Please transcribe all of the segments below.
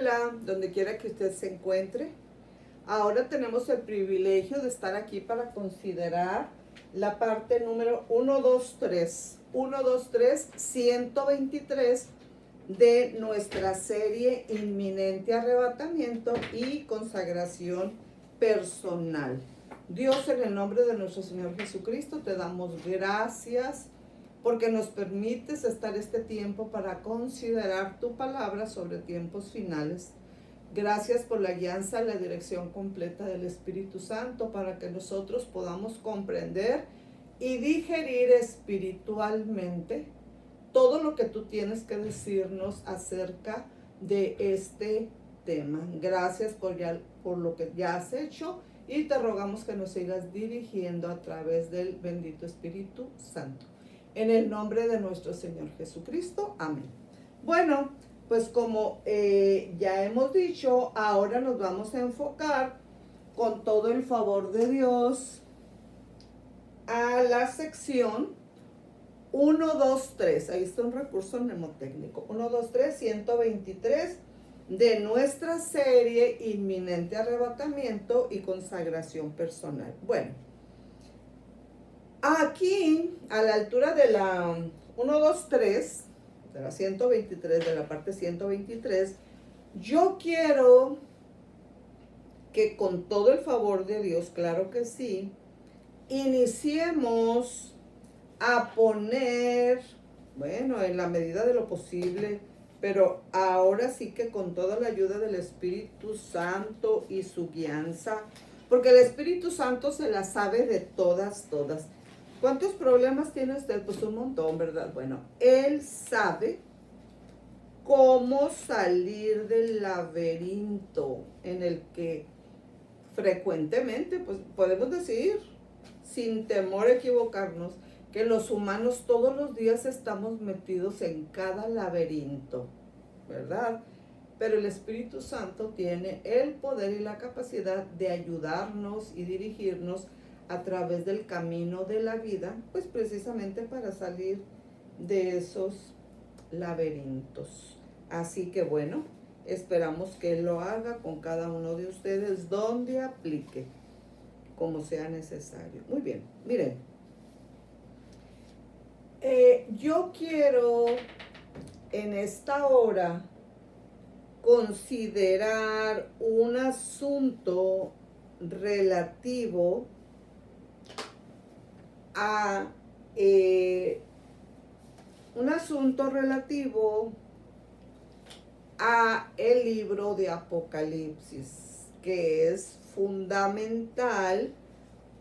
Hola, donde quiera que usted se encuentre. Ahora tenemos el privilegio de estar aquí para considerar la parte número 123 de nuestra serie Inminente Arrebatamiento y Consagración Personal. Dios, en el nombre de nuestro Señor Jesucristo, te damos gracias porque nos permites estar este tiempo para considerar tu palabra sobre tiempos finales. Gracias por la guianza, la dirección completa del Espíritu Santo para que nosotros podamos comprender y digerir espiritualmente todo lo que tú tienes que decirnos acerca de este tema. Gracias por lo que ya has hecho y te rogamos que nos sigas dirigiendo a través del bendito Espíritu Santo. En el nombre de nuestro Señor Jesucristo. Amén. Bueno, pues como ya hemos dicho, ahora nos vamos a enfocar con todo el favor de Dios a la sección 1, 2, 3. Ahí está un recurso mnemotécnico. 1, 2, 3, 123 de nuestra serie Inminente Arrebatamiento y Consagración Personal. Bueno, aquí a la altura de la 1, 2, 3, de la 123, de la parte 123, yo quiero que con todo el favor de Dios, claro que sí, iniciemos a poner, bueno, en la medida de lo posible, pero ahora sí que con toda la ayuda del Espíritu Santo y su guianza, porque el Espíritu Santo se la sabe de todas. ¿Cuántos problemas tiene usted? Pues un montón, ¿verdad? Bueno, Él sabe cómo salir del laberinto en el que frecuentemente, pues podemos decir, sin temor a equivocarnos, que los humanos todos los días estamos metidos en cada laberinto, ¿verdad? Pero el Espíritu Santo tiene el poder y la capacidad de ayudarnos y dirigirnos a través del camino de la vida, pues precisamente para salir de esos laberintos. Así que bueno, esperamos que Él lo haga con cada uno de ustedes donde aplique, como sea necesario. Muy bien, miren, yo quiero en esta hora considerar un asunto relativo a el libro de Apocalipsis, que es fundamental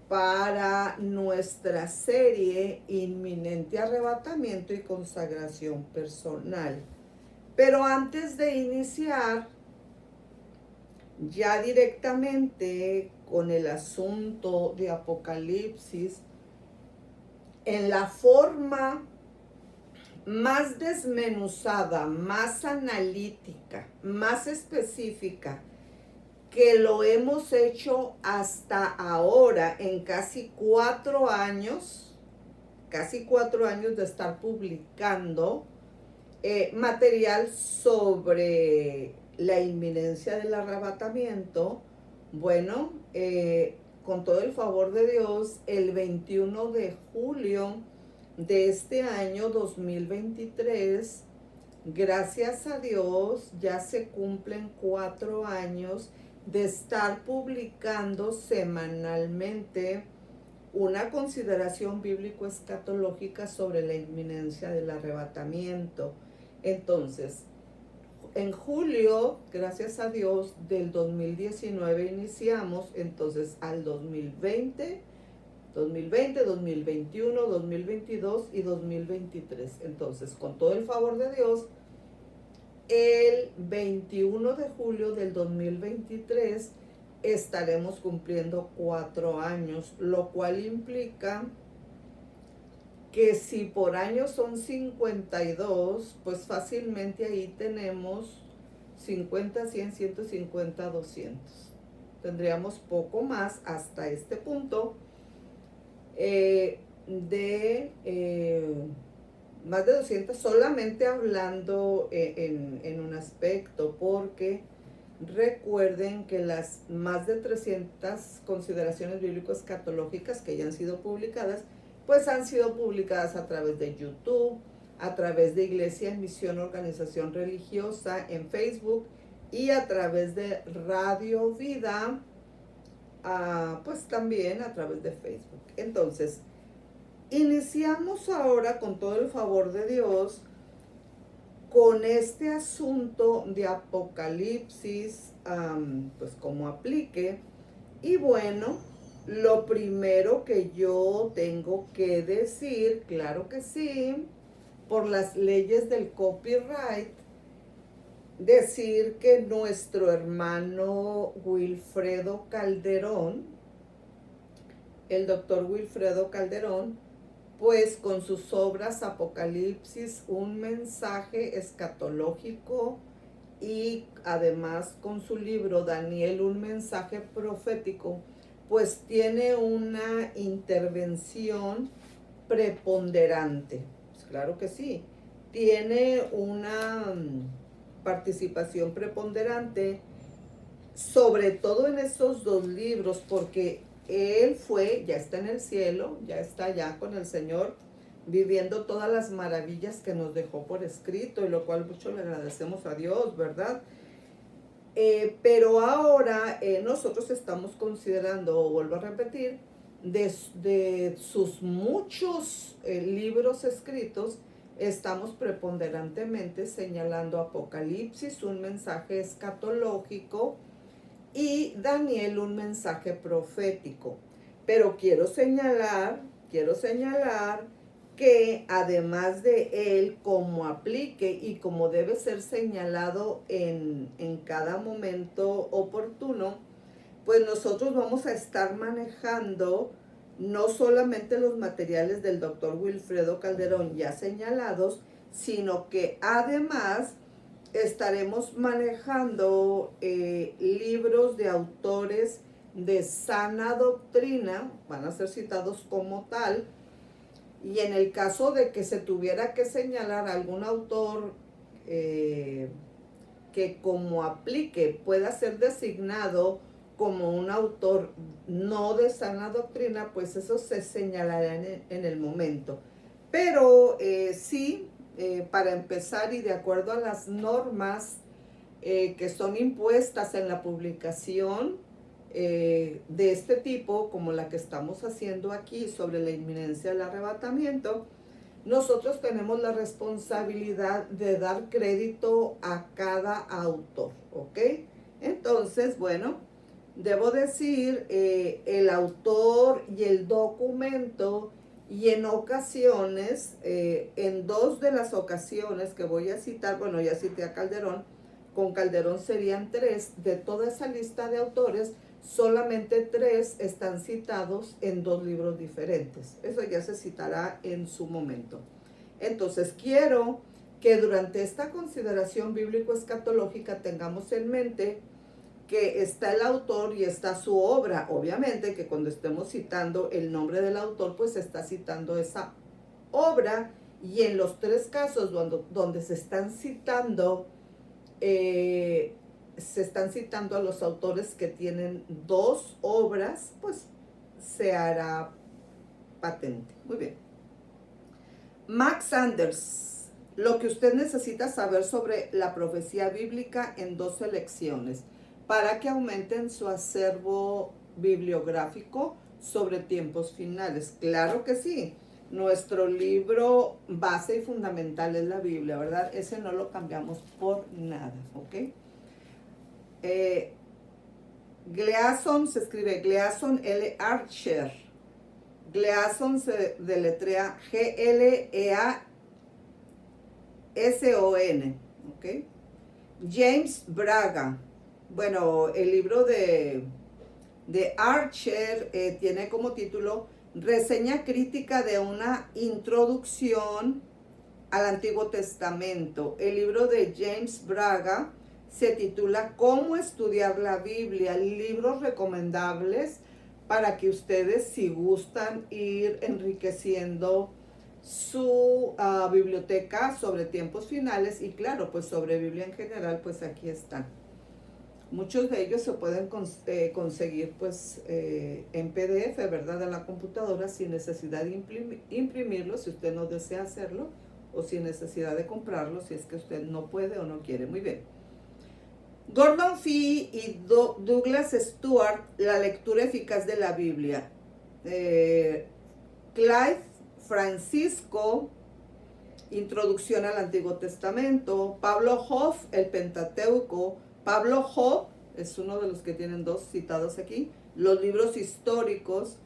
para nuestra serie Inminente Arrebatamiento y Consagración Personal. Pero antes de iniciar ya directamente con el asunto de Apocalipsis, en la forma más desmenuzada, más analítica, más específica que lo hemos hecho hasta ahora en casi 4 años de estar publicando material sobre la inminencia del arrebatamiento. Bueno, con todo el favor de Dios, el 21 de julio de este año 2023, gracias a Dios, ya se cumplen 4 años de estar publicando semanalmente una consideración bíblico-escatológica sobre la inminencia del arrebatamiento. Entonces, en julio, gracias a Dios, del 2019 iniciamos, entonces al 2020, 2021, 2022 y 2023. Entonces, con todo el favor de Dios, el 21 de julio del 2023 estaremos cumpliendo 4 años, lo cual implica que si por año son 52, pues fácilmente ahí tenemos 50, 100, 150, 200. Tendríamos poco más hasta este punto de más de 200 solamente hablando en un aspecto, porque recuerden que las más de 300 consideraciones bíblico-escatológicas que ya han sido publicadas, pues han sido publicadas a través de YouTube, a través de Iglesia en Misión Organización Religiosa en Facebook y a través de Radio Vida, pues también a través de Facebook. Entonces, iniciamos ahora con todo el favor de Dios con este asunto de Apocalipsis, pues como aplique. Y bueno, lo primero que yo tengo que decir, claro que sí, por las leyes del copyright, decir que nuestro hermano Wilfredo Calderón, el doctor Wilfredo Calderón, pues con sus obras Apocalipsis, un mensaje escatológico, y además con su libro Daniel, un mensaje profético, pues tiene una intervención preponderante. Pues claro que sí, tiene una participación preponderante, sobre todo en estos dos libros, porque él ya está en el cielo, ya está allá con el Señor, viviendo todas las maravillas que nos dejó por escrito, y lo cual mucho le agradecemos a Dios, ¿verdad? Pero ahora nosotros estamos considerando, vuelvo a repetir, de sus muchos libros escritos, estamos preponderantemente señalando Apocalipsis, un mensaje escatológico, y Daniel, un mensaje profético. Pero quiero señalar que además de él, como aplique y como debe ser señalado en cada momento oportuno, pues nosotros vamos a estar manejando no solamente los materiales del doctor Wilfredo Calderón ya señalados, sino que además estaremos manejando libros de autores de sana doctrina, van a ser citados como tal, y en el caso de que se tuviera que señalar algún autor que como aplique pueda ser designado como un autor no de sana doctrina, pues eso se señalará en el momento. Pero sí, para empezar, y de acuerdo a las normas que son impuestas en la publicación de este tipo, como la que estamos haciendo aquí sobre la inminencia del arrebatamiento, nosotros tenemos la responsabilidad de dar crédito a cada autor, ¿ok? Entonces, bueno, debo decir el autor y el documento, y en ocasiones, en dos de las ocasiones que voy a citar, bueno, ya cité a Calderón, con Calderón serían 3, de toda esa lista de autores, solamente 3 están citados en 2 libros diferentes. Eso ya se citará en su momento. Entonces, quiero que durante esta consideración bíblico-escatológica tengamos en mente que está el autor y está su obra. Obviamente que cuando estemos citando el nombre del autor, pues se está citando esa obra, y en los 3 casos donde se están citando a los autores que tienen 2 obras, pues se hará patente. Muy bien. Max Sanders, lo que usted necesita saber sobre la profecía bíblica en 2 lecciones para que aumenten su acervo bibliográfico sobre tiempos finales. Claro que sí. Nuestro libro base y fundamental es la Biblia, ¿verdad? Ese no lo cambiamos por nada, ¿ok? Gleason se escribe Gleason L. Archer. Gleason se deletrea Gleason, ¿ok? James Braga. Bueno, el libro de Archer tiene como título Reseña crítica de una introducción al Antiguo Testamento. El libro de James Braga se titula Cómo estudiar la Biblia. Libros recomendables para que ustedes, si gustan ir enriqueciendo su biblioteca sobre tiempos finales y claro, pues sobre Biblia en general, pues aquí están. Muchos de ellos se pueden conseguir pues en PDF, ¿verdad? En la computadora sin necesidad de imprimirlo si usted no desea hacerlo o sin necesidad de comprarlo si es que usted no puede o no quiere. Muy bien. Gordon Fee y Douglas Stewart, la lectura eficaz de la Biblia. Clive Francisco, Introducción al Antiguo Testamento. Pablo Hoff, el Pentateuco. Pablo Hoff es uno de los que tienen dos citados aquí. Los libros históricos.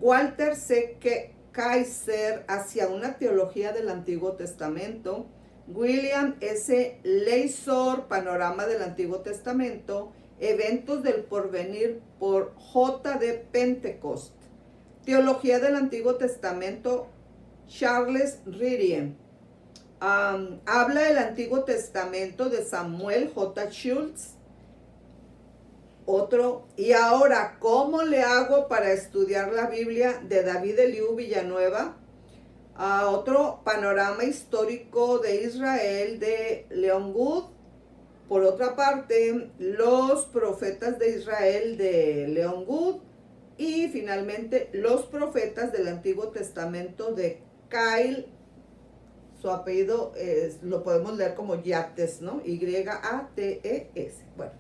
Walter C. Kaiser, Hacia una teología del Antiguo Testamento. William S. Leisor, Panorama del Antiguo Testamento. Eventos del Porvenir, por J. D. Pentecost. Teología del Antiguo Testamento, Charles Ridien. Habla del Antiguo Testamento, de Samuel J. Schultz. Otro. Y ahora, ¿cómo le hago para estudiar la Biblia? De David Eliú Villanueva. Otro, Panorama Histórico de Israel, de Leon Wood. Por otra parte, Los Profetas de Israel, de Leon Wood. Y finalmente, Los Profetas del Antiguo Testamento, de Kyle. Su apellido lo podemos leer como Yates, ¿no? Y-A-T-E-S. Bueno,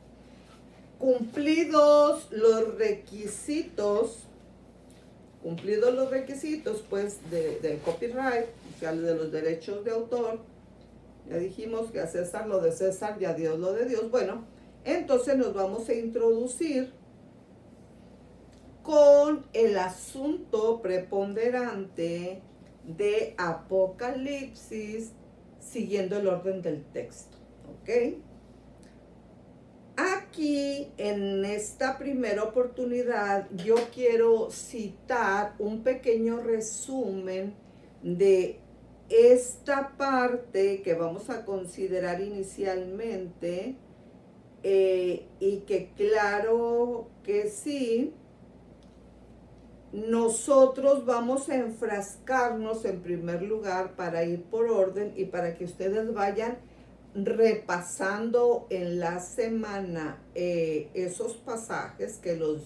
cumplidos los requisitos, pues, del copyright, o sea, de los derechos de autor. Ya dijimos que a César lo de César y a Dios lo de Dios. Bueno, entonces nos vamos a introducir con el asunto preponderante de Apocalipsis, siguiendo el orden del texto, ¿ok? Aquí, en esta primera oportunidad, yo quiero citar un pequeño resumen de esta parte que vamos a considerar inicialmente, y que claro que sí, nosotros vamos a enfrascarnos en primer lugar para ir por orden y para que ustedes vayan repasando en la semana esos pasajes, que los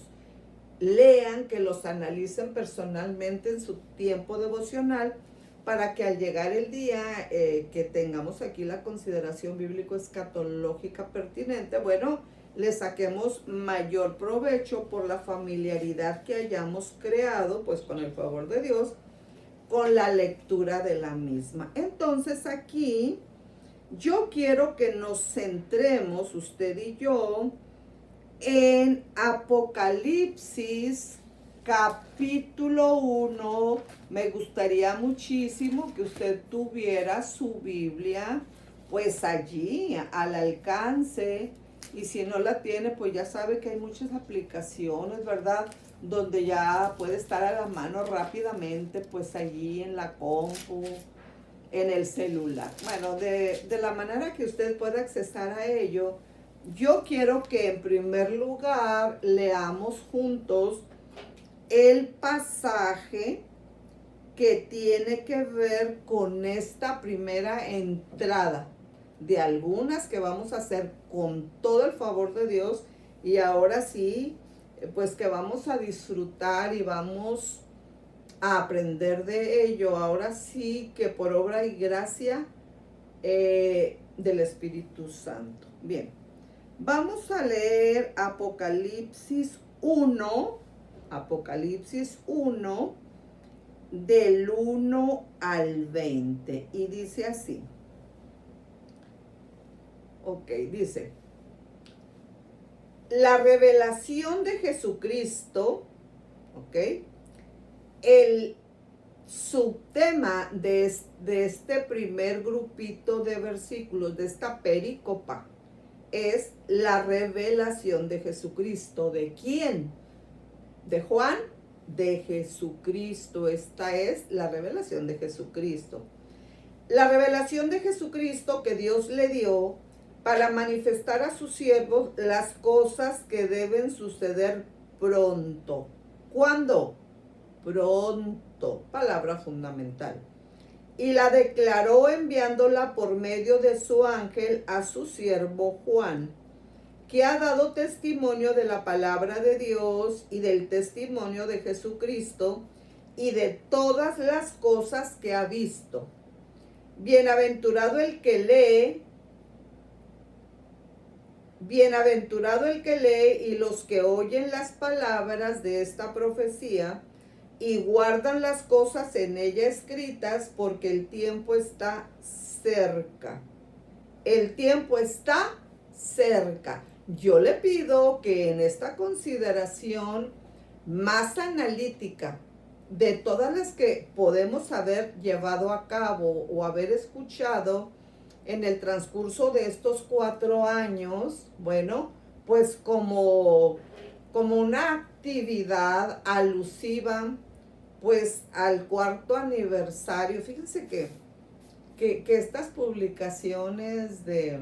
lean, que los analicen personalmente en su tiempo devocional, para que al llegar el día que tengamos aquí la consideración bíblico-escatológica pertinente, bueno, le saquemos mayor provecho por la familiaridad que hayamos creado, pues con el favor de Dios, con la lectura de la misma. Entonces aquí yo quiero que nos centremos, usted y yo, en Apocalipsis capítulo 1. Me gustaría muchísimo que usted tuviera su Biblia pues allí al alcance, y si no la tiene, pues ya sabe que hay muchas aplicaciones, ¿verdad? Donde ya puede estar a la mano rápidamente, pues allí en la compu, en el celular. Bueno, de la manera que usted pueda accesar a ello, yo quiero que en primer lugar leamos juntos el pasaje que tiene que ver con esta primera entrada de algunas que vamos a hacer con todo el favor de Dios, y ahora sí, pues que vamos a disfrutar y vamos a aprender de ello, ahora sí que por obra y gracia del Espíritu Santo. Bien, vamos a leer Apocalipsis 1, del 1 al 20, y dice así. Ok, dice: la revelación de Jesucristo, ok, el subtema de este primer grupito de versículos, de esta pericopa, es la revelación de Jesucristo. ¿De quién? ¿De Juan? De Jesucristo. Esta es la revelación de Jesucristo. La revelación de Jesucristo que Dios le dio para manifestar a sus siervos las cosas que deben suceder pronto. ¿Cuándo? Pronto. Palabra fundamental. y la declaró enviándola por medio de su ángel a su siervo Juan, que ha dado testimonio de la palabra de Dios y del testimonio de Jesucristo y de todas las cosas que ha visto. Bienaventurado el que lee, bienaventurado el que lee y los que oyen las palabras de esta profecía y guardan las cosas en ella escritas, porque el tiempo está cerca. El tiempo está cerca. Yo le pido que en esta consideración más analítica de todas las que podemos haber llevado a cabo o haber escuchado en el transcurso de estos 4 años, bueno, pues como una actividad alusiva pues al 4º aniversario. Fíjense que estas publicaciones de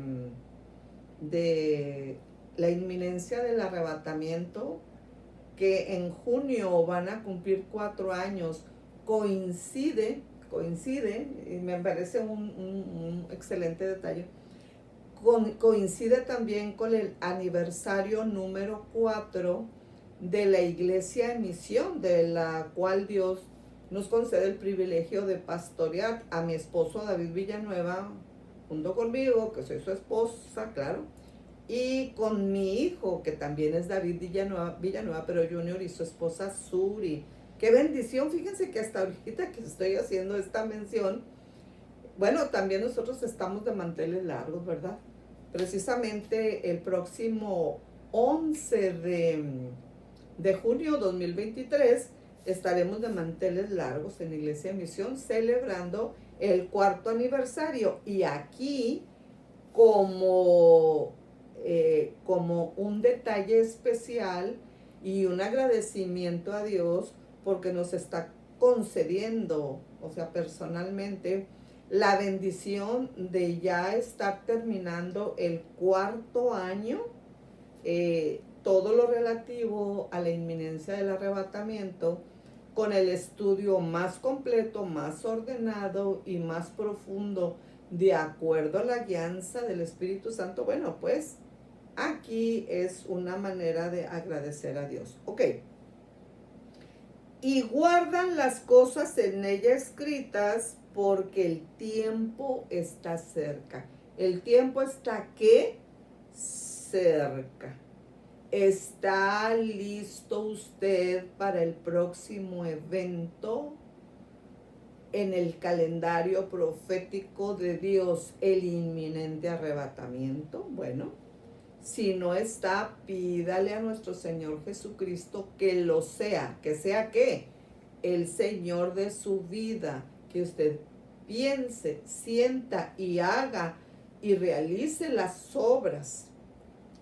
la inminencia del arrebatamiento, que en junio van a cumplir 4 años, coincide, y me parece un excelente detalle, coincide también con el aniversario número 4 de la Iglesia en Misión, de la cual Dios nos concede el privilegio de pastorear a mi esposo David Villanueva, junto conmigo, que soy su esposa, claro, y con mi hijo, que también es David Villanueva, pero Junior, y su esposa Suri. ¡Qué bendición! Fíjense que hasta ahorita que estoy haciendo esta mención, bueno, también nosotros estamos de manteles largos, ¿verdad? Precisamente el próximo 11 de junio 2023 estaremos de manteles largos en Iglesia de Misión celebrando el 4º aniversario. Y aquí, como un detalle especial y un agradecimiento a Dios, porque nos está concediendo, o sea, personalmente, la bendición de ya estar terminando el 4º año, todo lo relativo a la inminencia del arrebatamiento, con el estudio más completo, más ordenado y más profundo, de acuerdo a la guianza del Espíritu Santo. Bueno, pues aquí es una manera de agradecer a Dios. Ok. Y guardan las cosas en ella escritas, porque el tiempo está cerca. El tiempo está, ¿qué? Cerca. ¿Está listo usted para el próximo evento en el calendario profético de Dios, el inminente arrebatamiento? Bueno, si no está, pídale a nuestro Señor Jesucristo que lo sea. ¿Que sea qué? El Señor de su vida. Que usted piense, sienta y haga y realice las obras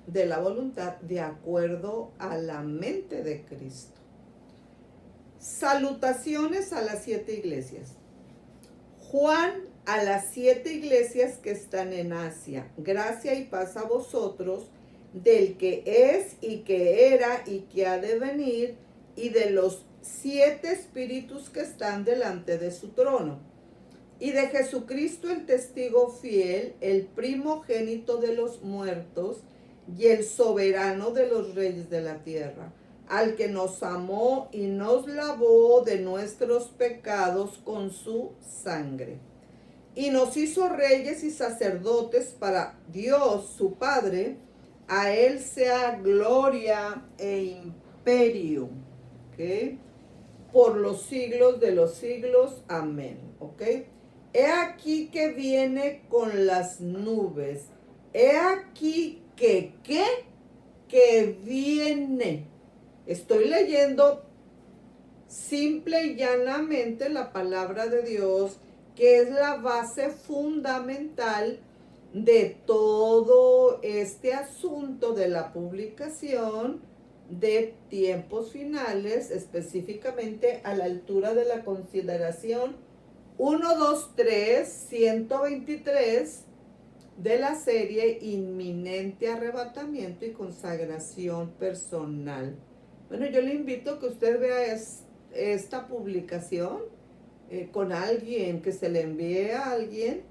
de la voluntad de acuerdo a la mente de Cristo. Salutaciones a las 7 iglesias. Juan, a las 7 iglesias que están en Asia: gracia y paz a vosotros, del que es y que era y que ha de venir, y de los 7 espíritus que están delante de su trono, y de Jesucristo el testigo fiel, el primogénito de los muertos y el soberano de los reyes de la tierra, al que nos amó y nos lavó de nuestros pecados con su sangre, y nos hizo reyes y sacerdotes para Dios su Padre. A él sea gloria e imperio, ¿okay?, por los siglos de los siglos. Amén. ¿Ok? He aquí que viene con las nubes. He aquí que, ¿qué? Que viene. Estoy leyendo simple y llanamente la palabra de Dios, que es la base fundamental de todo este asunto de la publicación de tiempos finales, específicamente a la altura de la consideración 1, 2, 3, 123 de la serie Inminente Arrebatamiento y Consagración Personal. Bueno, yo le invito a que usted vea esta publicación. con alguien, que se le envíe a alguien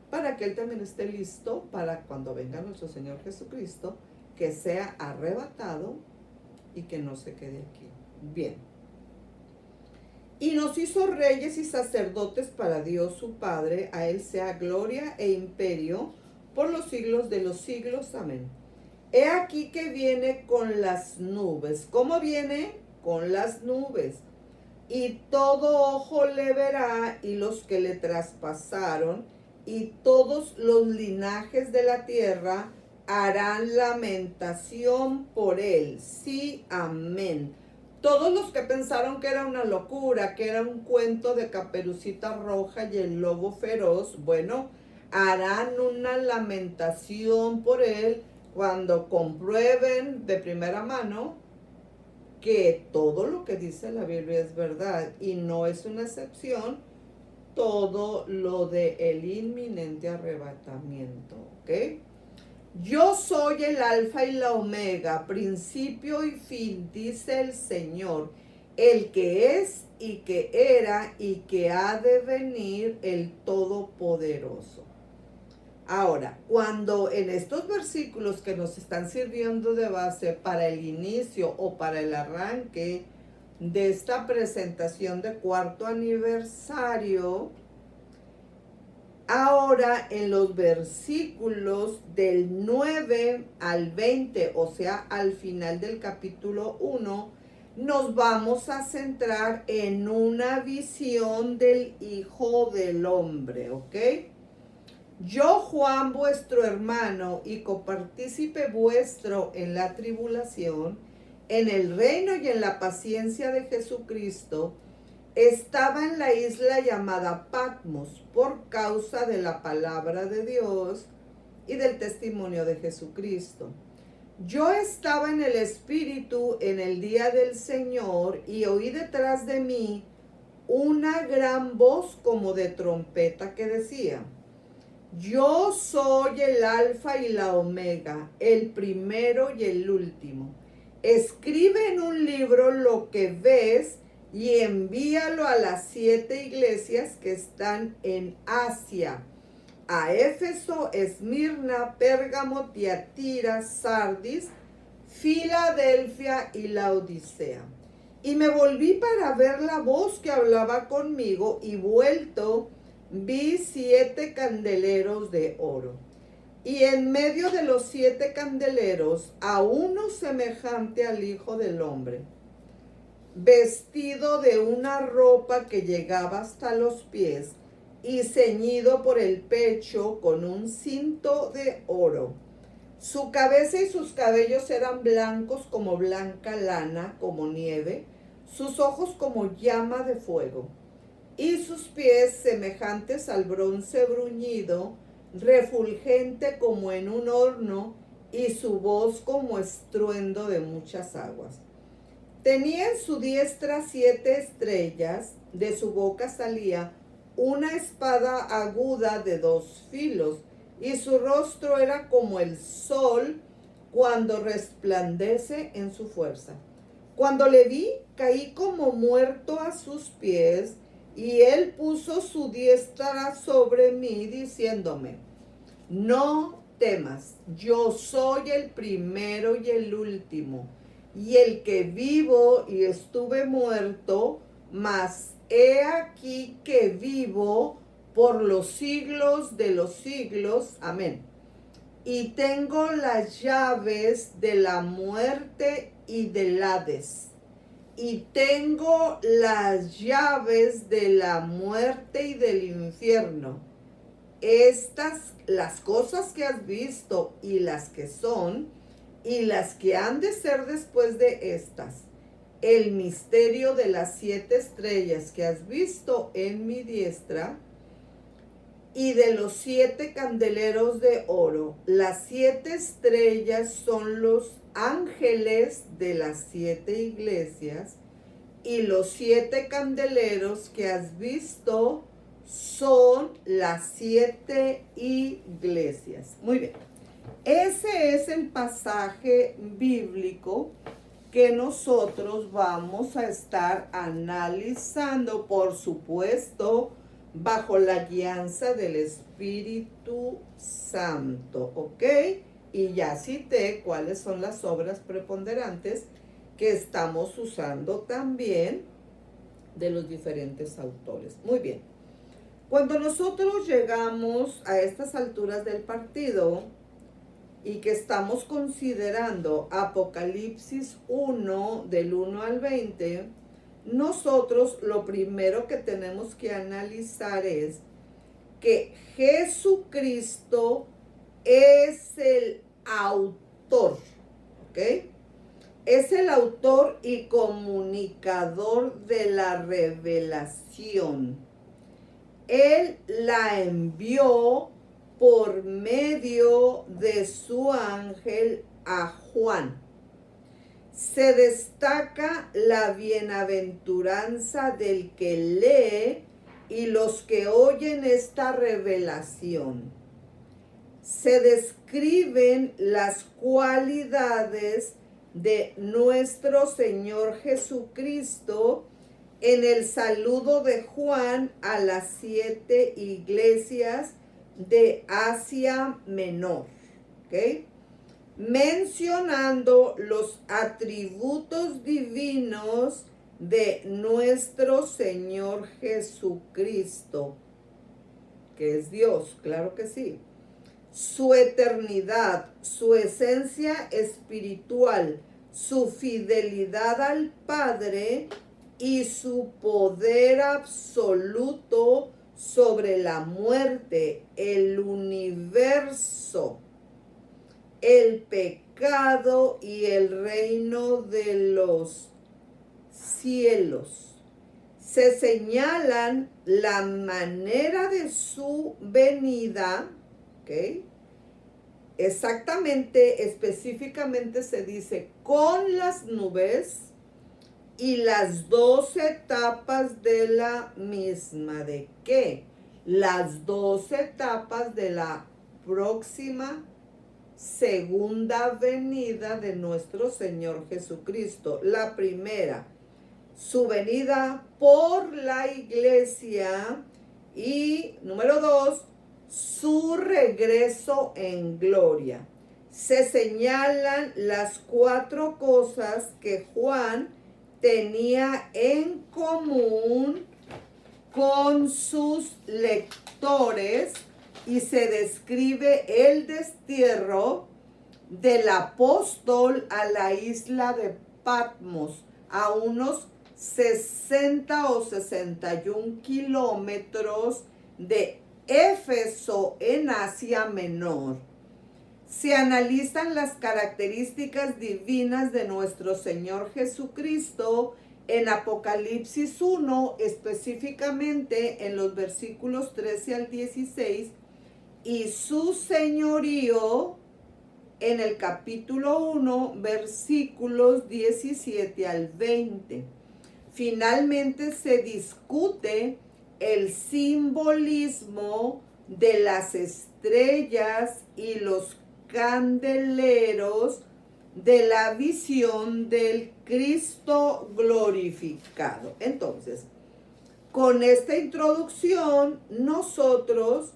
para que él también esté listo para cuando venga nuestro Señor Jesucristo, que sea arrebatado y que no se quede aquí. Bien. Y nos hizo reyes y sacerdotes para Dios su Padre, a Él sea gloria e imperio por los siglos de los siglos. Amén. He aquí que viene con las nubes. ¿Cómo viene? Con las nubes. Y todo ojo le verá, y los que le traspasaron, y todos los linajes de la tierra harán lamentación por él. Sí, amén. Todos los que pensaron que era una locura, que era un cuento de Caperucita Roja y el lobo feroz, bueno, harán una lamentación por él cuando comprueben de primera mano que todo lo que dice la Biblia es verdad, y no es una excepción todo lo de el inminente arrebatamiento, ¿ok? Yo soy el alfa y la omega, principio y fin, dice el Señor, el que es y que era y que ha de venir, el Todopoderoso. Ahora, cuando en estos versículos que nos están sirviendo de base para el inicio o para el arranque de esta presentación de cuarto aniversario, ahora en los versículos del 9 al 20, o sea, al final del capítulo 1, nos vamos a centrar en una visión del Hijo del Hombre, ¿ok? Yo, Juan, vuestro hermano y copartícipe vuestro en la tribulación, en el reino y en la paciencia de Jesucristo, estaba en la isla llamada Patmos por causa de la palabra de Dios y del testimonio de Jesucristo. Yo estaba en el Espíritu en el día del Señor y oí detrás de mí una gran voz como de trompeta que decía: yo soy el alfa y la omega, el primero y el último. Escribe en un libro lo que ves y envíalo a las 7 iglesias que están en Asia: a Éfeso, Esmirna, Pérgamo, Tiatira, Sardis, Filadelfia y Laodicea. Y me volví para ver la voz que hablaba conmigo, y vuelto vi 7 candeleros de oro, y en medio de los 7 candeleros a uno semejante al Hijo del Hombre, vestido de una ropa que llegaba hasta los pies y ceñido por el pecho con un cinto de oro. Su cabeza y sus cabellos eran blancos como blanca lana, como nieve, sus ojos como llama de fuego, y sus pies semejantes al bronce bruñido, refulgente como en un horno, y su voz como estruendo de muchas aguas. Tenía en su diestra 7 estrellas, de su boca salía una espada aguda de 2 filos, y su rostro era como el sol cuando resplandece en su fuerza. Cuando le vi, caí como muerto a sus pies, y él puso su diestra sobre mí, diciéndome: no temas, yo soy el primero y el último, y el que vivo y estuve muerto, mas he aquí que vivo por los siglos de los siglos. Amén. Y tengo las llaves de la muerte y del Hades. Y tengo las llaves de la muerte y del infierno. Estas, las cosas que has visto y las que son, y las que han de ser después de estas. El misterio de las 7 estrellas que has visto en mi diestra, y de los 7 candeleros de oro. Las 7 estrellas son los ángeles de las 7 iglesias, y los 7 candeleros que has visto son las 7 iglesias. Muy bien. Ese es el pasaje bíblico que nosotros vamos a estar analizando, por supuesto, bajo la guianza del Espíritu Santo, ¿ok? Y ya cité cuáles son las obras preponderantes que estamos usando también de los diferentes autores. Muy bien. Cuando nosotros llegamos a estas alturas del partido y que estamos considerando Apocalipsis 1 del 1 al 20, nosotros lo primero que tenemos que analizar es que Jesucristo es el autor, ¿ok? Es el autor y comunicador de la revelación. Él la envió por medio de su ángel a Juan. Se destaca la bienaventuranza del que lee y los que oyen esta revelación. Se describen las cualidades de nuestro Señor Jesucristo en el saludo de Juan a las 7 iglesias de Asia Menor, ¿ok? Mencionando los atributos divinos de nuestro Señor Jesucristo, que es Dios, claro que sí. Su eternidad, su esencia espiritual, su fidelidad al Padre y su poder absoluto sobre la muerte, el universo, el pecado y el reino de los cielos. Se señalan la manera de su venida, ¿ok? Exactamente, específicamente se dice con las nubes y las 12 etapas de la misma. ¿De qué? Las 12 etapas de la próxima segunda venida de nuestro Señor Jesucristo. La primera, su venida por la iglesia. Y número 2, su regreso en gloria. Se señalan las 4 cosas que Juan tenía en común con sus lectores y se describe el destierro del apóstol a la isla de Patmos, a unos 60 o 61 kilómetros de Éfeso en Asia Menor. Se analizan las características divinas de nuestro Señor Jesucristo en Apocalipsis 1, específicamente en los versículos 13 al 16, y su señorío en el capítulo 1, versículos 17 al 20. Finalmente se discute el simbolismo de las estrellas y los candeleros de la visión del Cristo glorificado. Entonces, con esta introducción, nosotros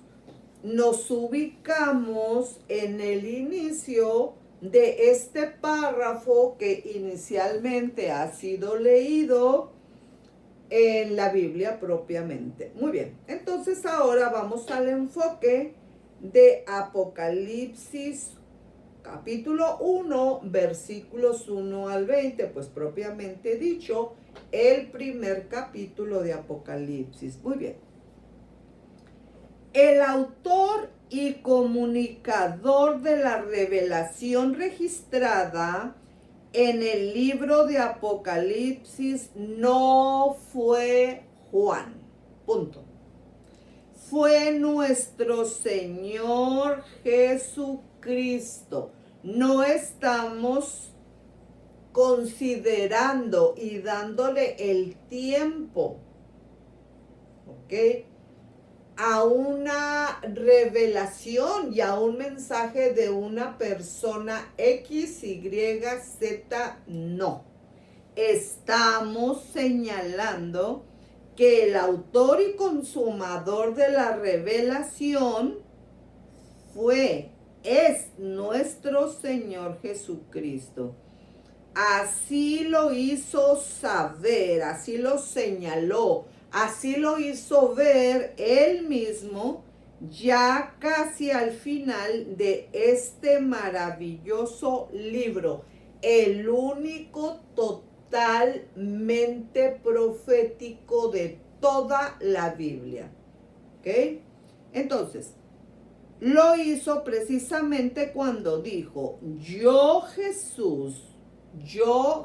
nos ubicamos en el inicio de este párrafo que inicialmente ha sido leído en la Biblia propiamente. Muy bien, entonces ahora vamos al enfoque de Apocalipsis capítulo 1, versículos 1 al 20, pues propiamente dicho, el primer capítulo de Apocalipsis. Muy bien. El autor y comunicador de la revelación registrada en el libro de Apocalipsis no fue Juan. Punto. Fue nuestro Señor Jesucristo. No estamos considerando y dándole el tiempo, ¿ok? a una revelación y a un mensaje de una persona X, Y, Z, no. Estamos señalando que el autor y consumador de la revelación es nuestro Señor Jesucristo. Así lo hizo saber, así lo señaló, así lo hizo ver él mismo ya casi al final de este maravilloso libro, el único totalmente profético de toda la Biblia. ¿Ok? Entonces, lo hizo precisamente cuando dijo, yo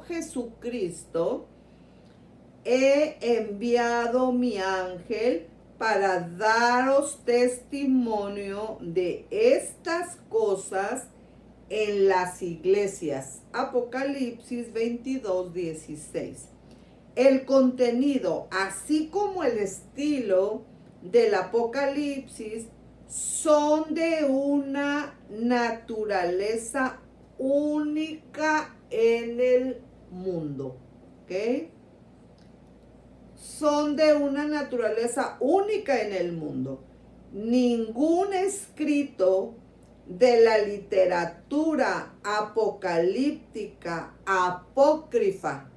Jesucristo, he enviado mi ángel para daros testimonio de estas cosas en las iglesias. Apocalipsis 22:16. El contenido, así como el estilo del Apocalipsis, son de una naturaleza única en el mundo. ¿Ok? Son de una naturaleza única en el mundo. Ningún escrito de la literatura apocalíptica, apócrifa,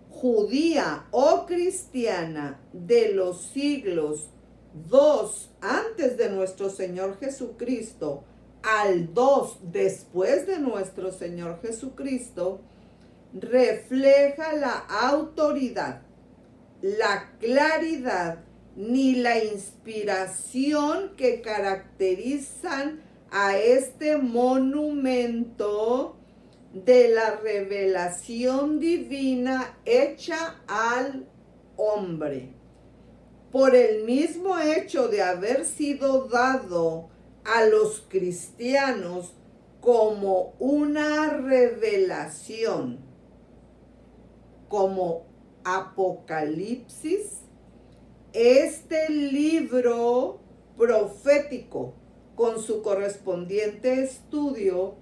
judía o cristiana de los siglos 2 antes de nuestro Señor Jesucristo al 2 después de nuestro Señor Jesucristo refleja la autoridad, la claridad ni la inspiración que caracterizan a este monumento de la revelación divina hecha al hombre. Por el mismo hecho de haber sido dado a los cristianos como una revelación, como Apocalipsis, este libro profético con su correspondiente estudio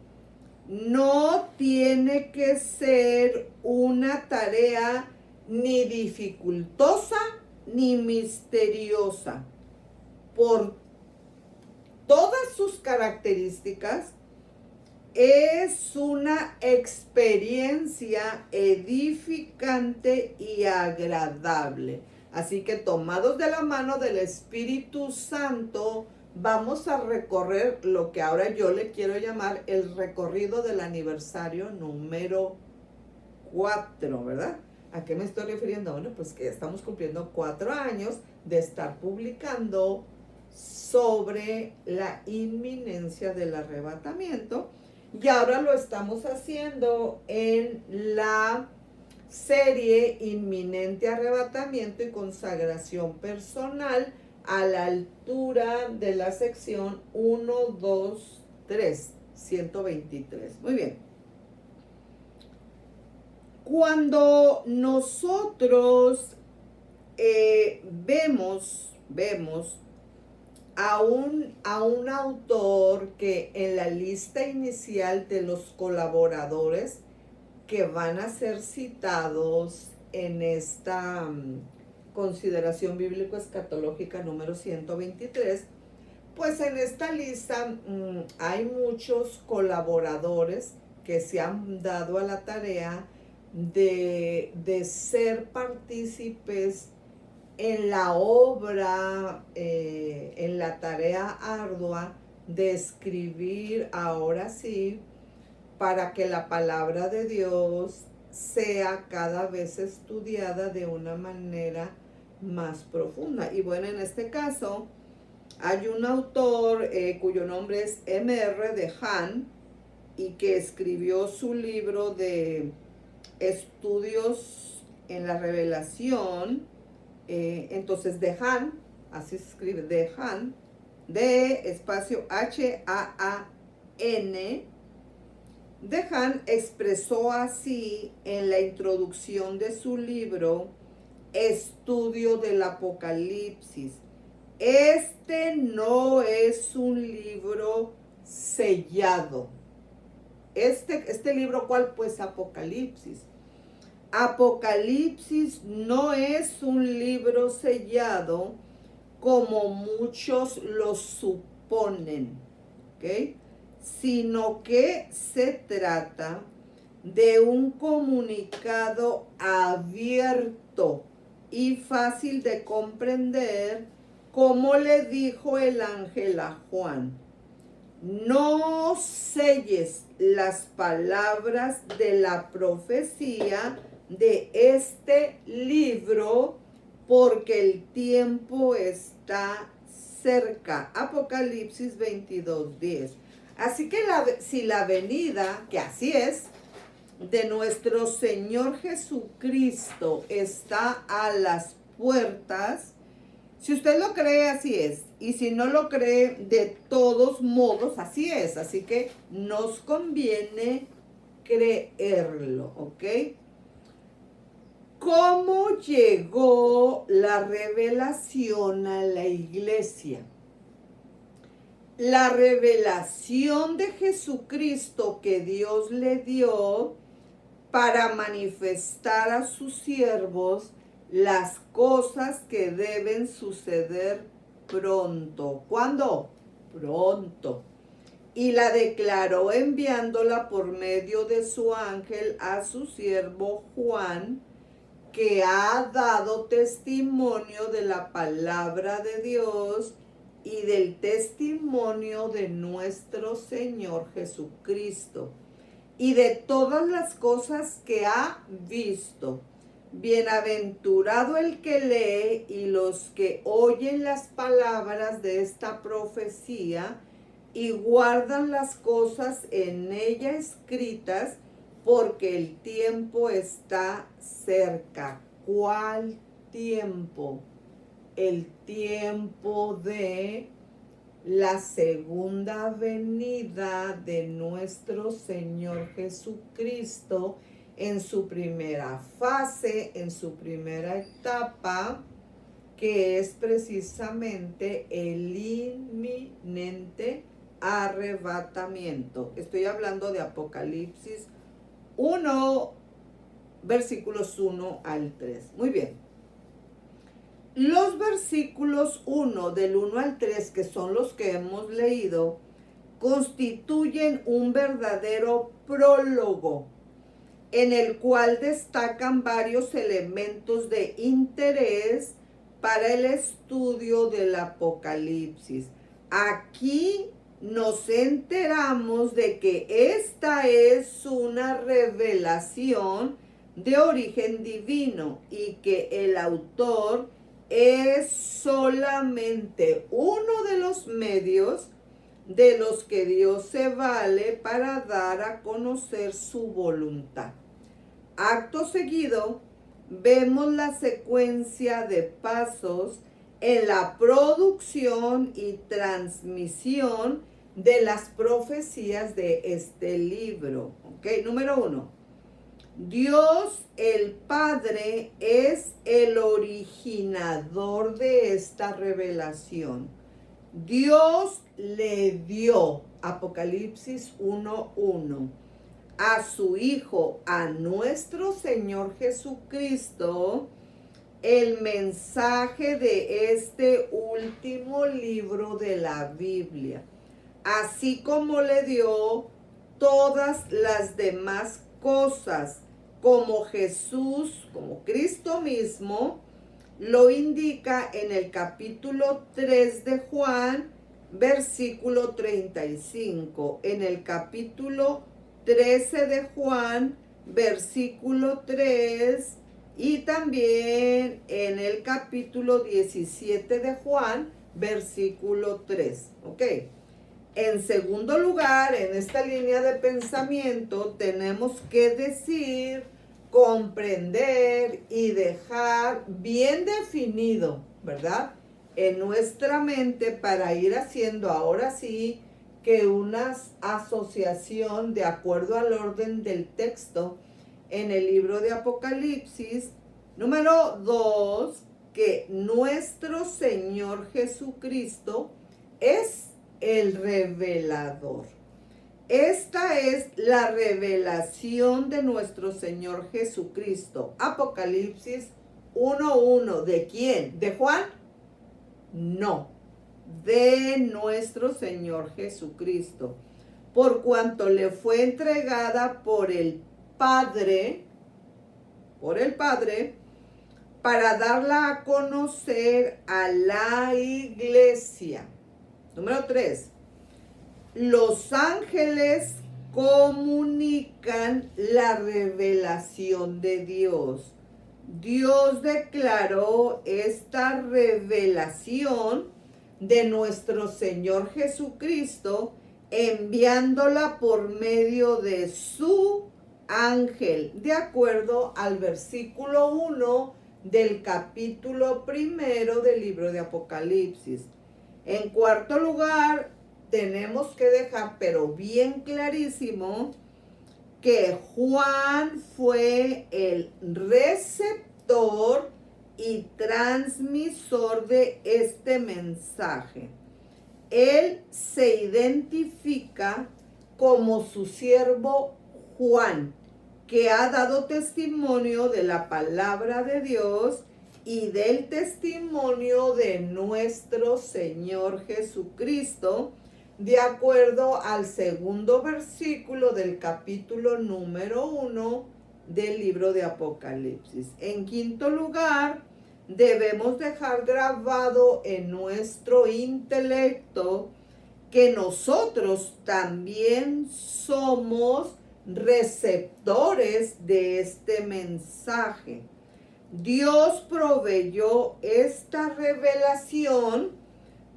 no tiene que ser una tarea ni dificultosa ni misteriosa. Por todas sus características, es una experiencia edificante y agradable. Así que tomados de la mano del Espíritu Santo, vamos a recorrer lo que ahora yo le quiero llamar el recorrido del aniversario número 4, ¿verdad? ¿A qué me estoy refiriendo? Bueno, pues que estamos cumpliendo 4 años de estar publicando sobre la inminencia del arrebatamiento. Y ahora lo estamos haciendo en la serie Inminente Arrebatamiento y Consagración Personal a la altura de la sección 1, 2, 3, 123. Muy bien. Cuando nosotros vemos a un autor que en la lista inicial de los colaboradores que van a ser citados en esta consideración bíblico-escatológica número 123, pues en esta lista hay muchos colaboradores que se han dado a la tarea de ser partícipes en la obra, en la tarea ardua de escribir ahora sí, para que la palabra de Dios sea cada vez estudiada de una manera más profunda. Y bueno, en este caso hay un autor cuyo nombre es M.R. DeHaan y que escribió su libro de estudios en la revelación. Entonces DeHaan, así se escribe DeHaan, D-H-A-A-N. DeHaan expresó así en la introducción de su libro Estudio del Apocalipsis. este no es un libro sellado. Este libro, ¿cuál? Pues Apocalipsis. Apocalipsis no es un libro sellado como muchos lo suponen, ¿ok? Sino que se trata de un comunicado abierto y fácil de comprender, como le dijo el ángel a Juan: no selles las palabras de la profecía de este libro, porque el tiempo está cerca. Apocalipsis 22:10. Así que si la venida, que así es, de nuestro Señor Jesucristo está a las puertas, si usted lo cree, así es. Y si no lo cree, de todos modos, así es. Así que nos conviene creerlo, ¿ok? ¿Cómo llegó la revelación a la iglesia? La revelación de Jesucristo que Dios le dio para manifestar a sus siervos las cosas que deben suceder pronto. ¿Cuándo? Pronto. Y la declaró enviándola por medio de su ángel a su siervo Juan, que ha dado testimonio de la palabra de Dios y del testimonio de nuestro Señor Jesucristo, y de todas las cosas que ha visto. Bienaventurado el que lee y los que oyen las palabras de esta profecía y guardan las cosas en ella escritas, porque el tiempo está cerca. ¿Cuál tiempo? El tiempo de la segunda venida de nuestro Señor Jesucristo en su primera fase, en su primera etapa, que es precisamente el inminente arrebatamiento. Estoy hablando de Apocalipsis 1, versículos 1 al 3. Muy bien. Los versículos 1, del 1 al 3, que son los que hemos leído, constituyen un verdadero prólogo en el cual destacan varios elementos de interés para el estudio del Apocalipsis. Aquí nos enteramos de que esta es una revelación de origen divino y que el autor es solamente uno de los medios de los que Dios se vale para dar a conocer su voluntad. Acto seguido, vemos la secuencia de pasos en la producción y transmisión de las profecías de este libro. ¿Ok? Número 1. Dios el Padre es el originador de esta revelación. Dios le dio, Apocalipsis 1:1, a su Hijo, a nuestro Señor Jesucristo, el mensaje de este último libro de la Biblia, así como le dio todas las demás cosas, como Jesús, como Cristo mismo, lo indica en el capítulo 3 de Juan, versículo 35, en el capítulo 13 de Juan, versículo 3, y también en el capítulo 17 de Juan, versículo 3. ¿Ok? En segundo lugar, en esta línea de pensamiento, tenemos que decir, comprender y dejar bien definido, ¿verdad?, en nuestra mente, para ir haciendo ahora sí que una asociación de acuerdo al orden del texto en el libro de Apocalipsis. Número 2, que nuestro Señor Jesucristo es el revelador. Esta es la revelación de nuestro Señor Jesucristo. Apocalipsis 1:1. ¿De quién? ¿De Juan? No, de nuestro Señor Jesucristo. Por cuanto le fue entregada por el Padre, para darla a conocer a la iglesia. Número 3. Los ángeles comunican la revelación de Dios. Dios declaró esta revelación de nuestro Señor Jesucristo, enviándola por medio de su ángel, de acuerdo al versículo 1 del capítulo 1 del libro de Apocalipsis. En cuarto lugar, tenemos que dejar, pero bien clarísimo, que Juan fue el receptor y transmisor de este mensaje. Él se identifica como su siervo Juan, que ha dado testimonio de la palabra de Dios y del testimonio de nuestro Señor Jesucristo, de acuerdo al segundo versículo del capítulo número 1 del libro de Apocalipsis. En quinto lugar, debemos dejar grabado en nuestro intelecto que nosotros también somos receptores de este mensaje. Dios proveyó esta revelación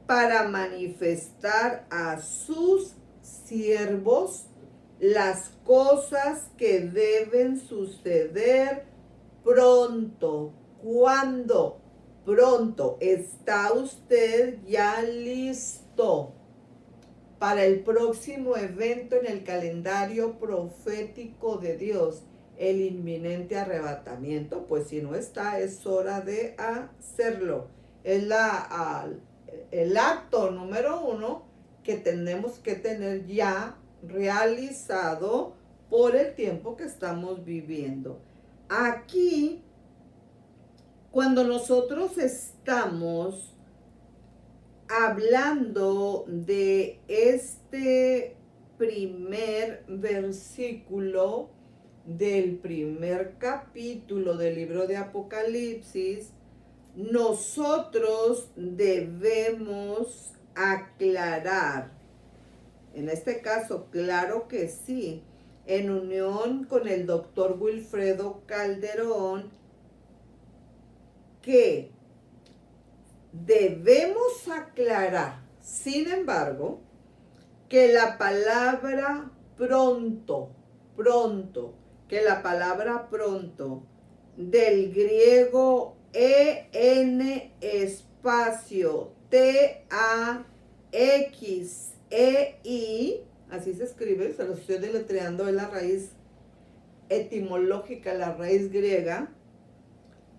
para manifestar a sus siervos las cosas que deben suceder pronto. ¿Cuándo? Pronto. ¿Está usted ya listo para el próximo evento en el calendario profético de Dios, el inminente arrebatamiento? Pues si no está, es hora de hacerlo. Es el acto número 1 que tenemos que tener ya realizado por el tiempo que estamos viviendo. Aquí, cuando nosotros estamos hablando de este primer versículo del primer capítulo del libro de Apocalipsis, nosotros debemos aclarar, en este caso, claro que sí, en unión con el doctor Wilfredo Calderón, que debemos aclarar, sin embargo, que la palabra pronto, del griego espacio TAXEI, así se escribe, se lo estoy deletreando, es la raíz etimológica, la raíz griega.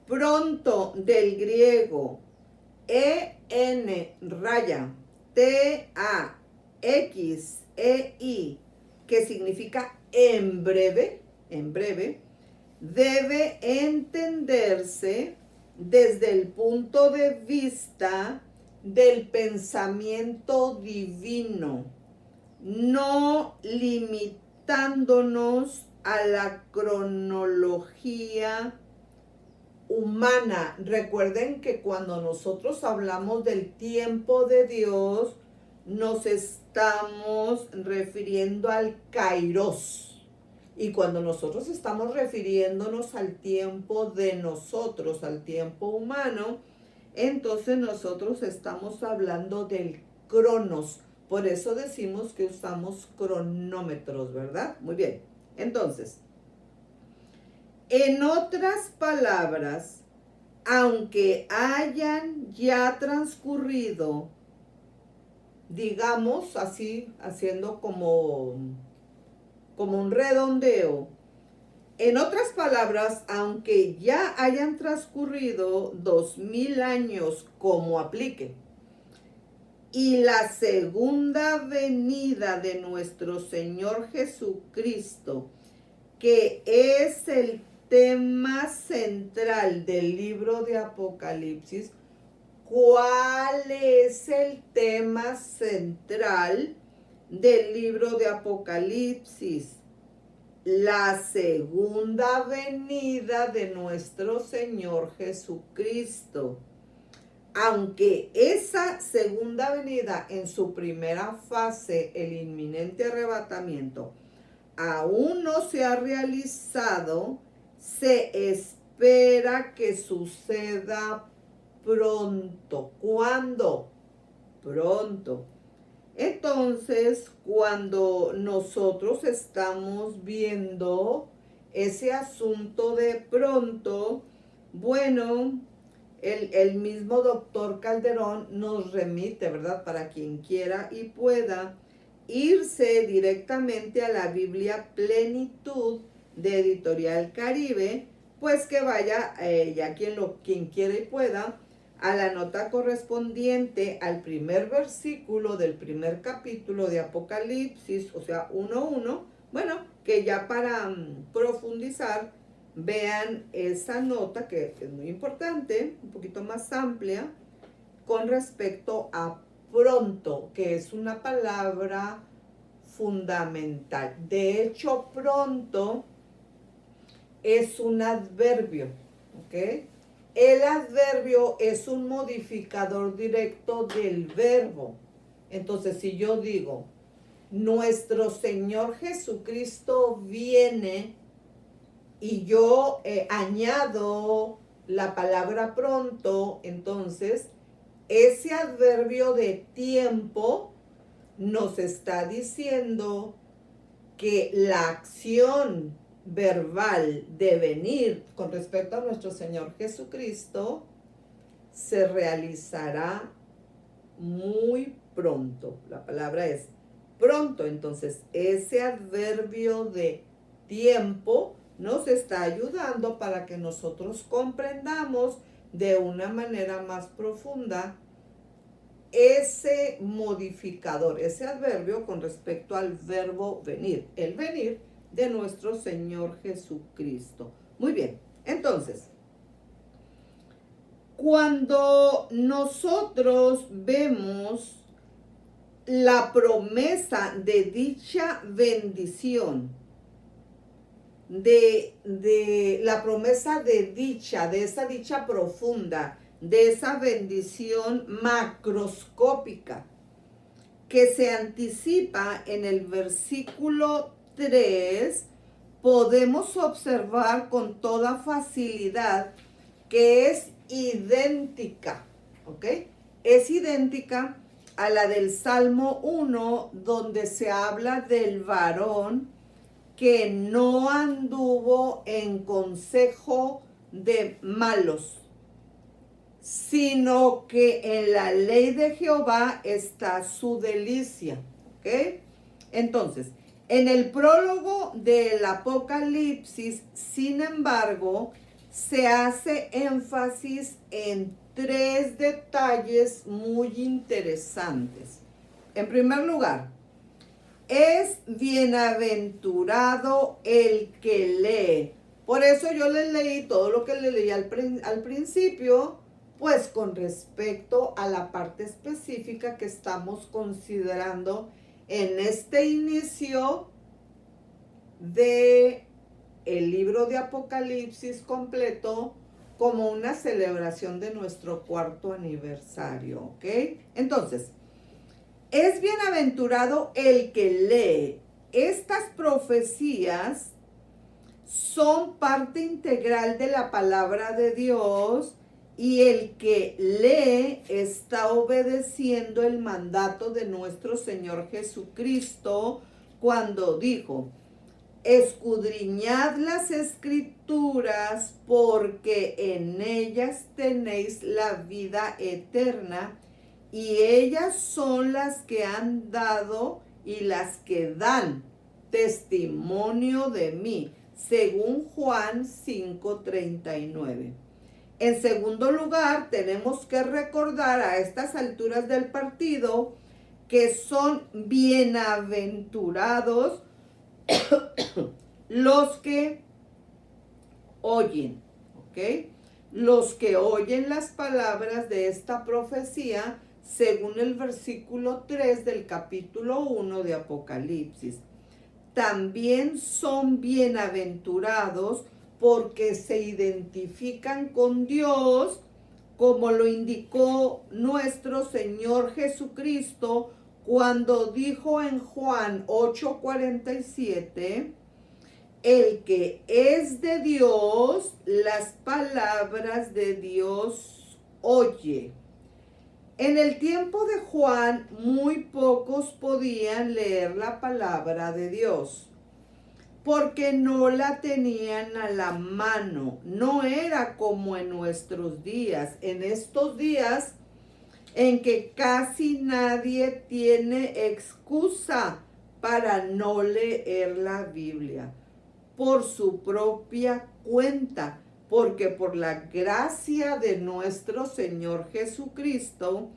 Pronto del griego TAXEI, que significa en breve, debe entenderse desde el punto de vista del pensamiento divino, no limitándonos a la cronología humana. Recuerden que cuando nosotros hablamos del tiempo de Dios, nos estamos refiriendo al kairos. Y cuando nosotros estamos refiriéndonos al tiempo de nosotros, al tiempo humano, entonces nosotros estamos hablando del cronos. Por eso decimos que usamos cronómetros, ¿verdad? Muy bien. Entonces, en otras palabras, aunque hayan ya transcurrido, digamos así, haciendo como un redondeo, En otras palabras, aunque ya hayan transcurrido 2000 años como aplique, y la segunda venida de nuestro Señor Jesucristo, que es el tema central del libro de Apocalipsis. ¿Cuál es el tema central del libro de Apocalipsis? La segunda venida de nuestro Señor Jesucristo. Aunque esa segunda venida en su primera fase, el inminente arrebatamiento, aún no se ha realizado, se espera que suceda pronto. ¿Cuándo? Pronto. Entonces, cuando nosotros estamos viendo ese asunto de pronto, bueno, el mismo doctor Calderón nos remite, ¿verdad? Para quien quiera y pueda irse directamente a la Biblia Plenitud de Editorial Caribe, pues que vaya ya quien quiera y pueda a la nota correspondiente al primer versículo del primer capítulo de Apocalipsis, o sea, 1:1. Bueno, que ya para profundizar, vean esa nota que es muy importante, un poquito más amplia, con respecto a pronto, que es una palabra fundamental. De hecho, pronto es un adverbio, ¿ok? El adverbio es un modificador directo del verbo. Entonces, si yo digo, nuestro Señor Jesucristo viene, y yo añado la palabra pronto, entonces ese adverbio de tiempo nos está diciendo que la acción verbal de venir con respecto a nuestro Señor Jesucristo se realizará muy pronto. La palabra es pronto. Entonces, ese adverbio de tiempo nos está ayudando para que nosotros comprendamos de una manera más profunda ese modificador, ese adverbio con respecto al verbo venir, el venir de nuestro Señor Jesucristo. Muy bien, entonces, cuando nosotros vemos la promesa de dicha bendición, de la promesa de esa dicha profunda, de esa bendición macroscópica que se anticipa en el versículo 3, podemos observar con toda facilidad que es idéntica, ¿ok? Es idéntica a la del Salmo 1, donde se habla del varón que no anduvo en consejo de malos, sino que en la ley de Jehová está su delicia. ¿Ok? Entonces, en el prólogo del Apocalipsis, sin embargo, se hace énfasis en 3 detalles muy interesantes. En primer lugar, es bienaventurado el que lee. Por eso yo les leí todo lo que le leí al principio, pues con respecto a la parte específica que estamos considerando en este inicio de el libro de Apocalipsis completo, como una celebración de nuestro 4º aniversario, ¿ok? Entonces, es bienaventurado el que lee. Estas profecías son parte integral de la palabra de Dios, y el que lee está obedeciendo el mandato de nuestro Señor Jesucristo cuando dijo: escudriñad las escrituras porque en ellas tenéis la vida eterna, y ellas son las que han dado y las que dan testimonio de mí. según Juan 5:39. En segundo lugar, tenemos que recordar a estas alturas del partido que son bienaventurados los que oyen, ¿ok? Los que oyen las palabras de esta profecía, según el versículo 3 del capítulo 1 de Apocalipsis. También son bienaventurados porque se identifican con Dios, como lo indicó nuestro Señor Jesucristo cuando dijo en Juan 8:47, el que es de Dios, las palabras de Dios oye. En el tiempo de Juan, muy pocos podían leer la palabra de Dios, porque no la tenían a la mano. No era como en nuestros días. En estos días en que casi nadie tiene excusa para no leer la Biblia por su propia cuenta, porque por la gracia de nuestro Señor Jesucristo,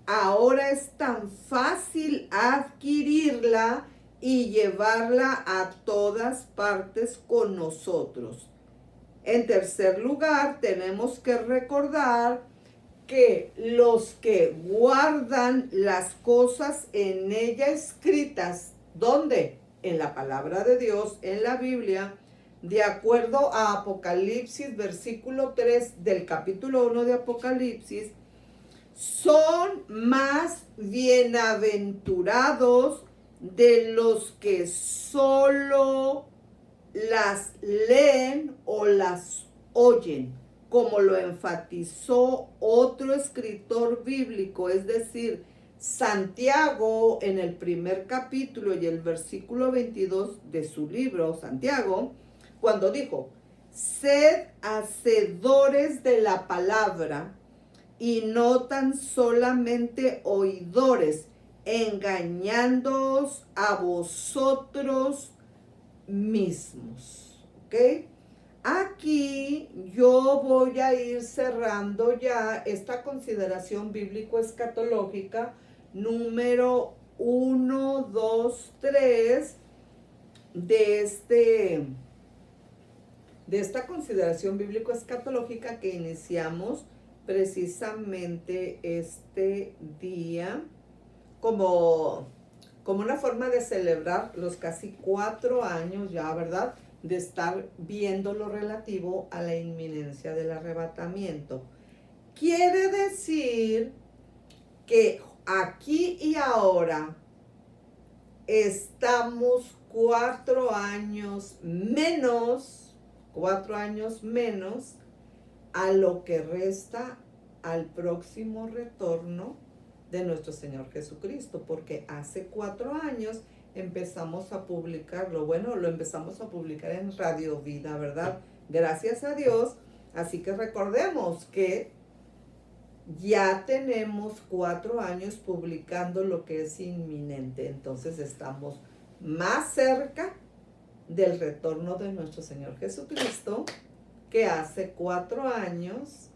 ahora es tan fácil adquirirla y llevarla a todas partes con nosotros. En tercer lugar, tenemos que recordar que los que guardan las cosas en ella escritas, ¿dónde? En la palabra de Dios, en la Biblia, de acuerdo a Apocalipsis, versículo 3 del capítulo 1 de Apocalipsis, son más bienaventurados de los que solo las leen o las oyen, como lo enfatizó otro escritor bíblico, es decir, Santiago, en el primer capítulo y el versículo 22 de su libro, Santiago, cuando dijo, sed hacedores de la palabra y no tan solamente oidores, engañándoos a vosotros mismos. ¿Ok? Aquí yo voy a ir cerrando ya esta consideración bíblico-escatológica número 1, 2, 3 de esta consideración bíblico-escatológica que iniciamos precisamente este día como una forma de celebrar los casi 4 años ya, ¿verdad?, de estar viendo lo relativo a la inminencia del arrebatamiento. Quiere decir que aquí y ahora estamos 4 años menos a lo que resta al próximo retorno de nuestro Señor Jesucristo, porque hace 4 años empezamos a publicarlo. Bueno, lo empezamos a publicar en Radio Vida, ¿verdad? Gracias a Dios. Así que recordemos que ya tenemos 4 años publicando lo que es inminente. Entonces estamos más cerca del retorno de nuestro Señor Jesucristo que hace 4 años,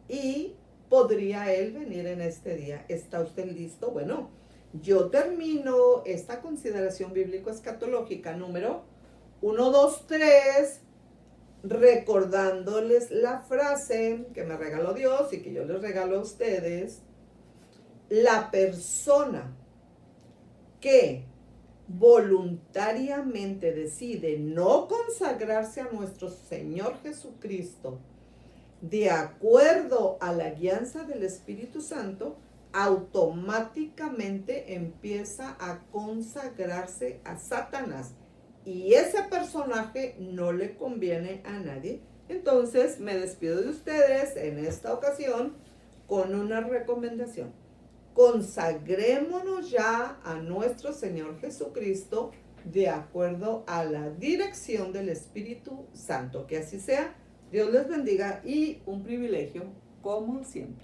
y podría Él venir en este día. ¿Está usted listo? Bueno, yo termino esta consideración bíblico-escatológica número 1, 2, 3, recordándoles la frase que me regaló Dios y que yo les regalo a ustedes. La persona que voluntariamente decide no consagrarse a nuestro Señor Jesucristo de acuerdo a la guianza del Espíritu Santo, automáticamente empieza a consagrarse a Satanás, y ese personaje no le conviene a nadie. Entonces me despido de ustedes en esta ocasión con una recomendación: consagrémonos ya a nuestro Señor Jesucristo de acuerdo a la dirección del Espíritu Santo. Que así sea. Dios les bendiga y un privilegio como siempre.